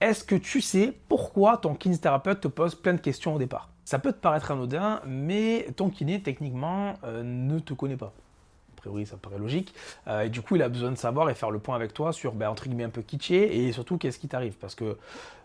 Est-ce que tu sais pourquoi ton kinésithérapeute te pose plein de questions au départ? Ça peut te paraître anodin, mais ton kiné, techniquement, ne te connaît pas. A priori, ça paraît logique. Et du coup, il a besoin de savoir et faire le point avec toi sur, ben, entre guillemets, un peu qui tu es et surtout qu'est-ce qui t'arrive. Parce que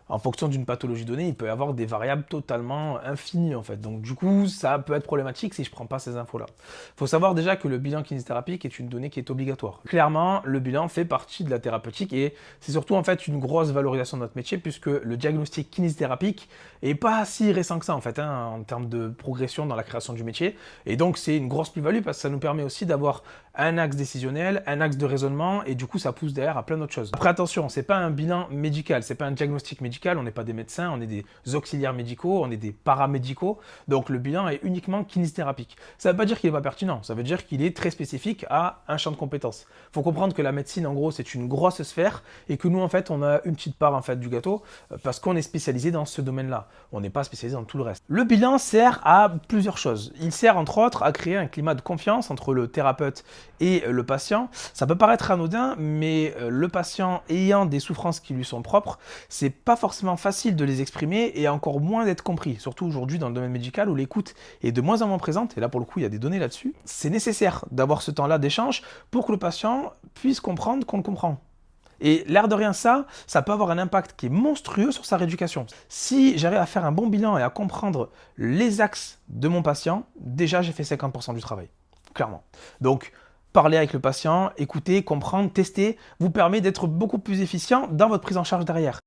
en fonction d'une pathologie donnée, il peut y avoir des variables totalement infinies en fait. Donc du coup, ça peut être problématique si je ne prends pas ces infos-là. Il faut savoir déjà que le bilan kinésithérapique est une donnée qui est obligatoire. Clairement, le bilan fait partie de la thérapeutique et c'est surtout en fait une grosse valorisation de notre métier puisque le diagnostic kinésithérapique est pas si récent que ça en fait en termes de progression dans la création du métier. Et donc c'est une grosse plus-value parce que ça nous permet aussi d'avoir un axe décisionnel, un axe de raisonnement et du coup ça pousse derrière à plein d'autres choses. Après attention, c'est pas un bilan médical, c'est pas un diagnostic médical, on n'est pas des médecins, on est des auxiliaires médicaux, on est des paramédicaux, donc le bilan est uniquement kinésithérapique. Ça ne veut pas dire qu'il n'est pas pertinent, ça veut dire qu'il est très spécifique à un champ de compétences. Il faut comprendre que la médecine en gros c'est une grosse sphère et que nous en fait on a une petite part en fait du gâteau parce qu'on est spécialisé dans ce domaine-là. On n'est pas spécialisé dans tout le reste. Le bilan sert à plusieurs choses. Il sert entre autres à créer un climat de confiance entre le thérapeute et le patient. Ça peut paraître anodin, mais le patient ayant des souffrances qui lui sont propres, c'est pas forcément facile de les exprimer et encore moins d'être compris. Surtout aujourd'hui dans le domaine médical où l'écoute est de moins en moins présente, et là pour le coup il y a des données là-dessus. C'est nécessaire d'avoir ce temps-là d'échange pour que le patient puisse comprendre qu'on le comprend. Et l'air de rien, ça peut avoir un impact qui est monstrueux sur sa rééducation. Si j'arrive à faire un bon bilan et à comprendre les axes de mon patient, déjà j'ai fait 50% du travail, clairement. Donc, parler avec le patient, écouter, comprendre, tester, vous permet d'être beaucoup plus efficient dans votre prise en charge derrière.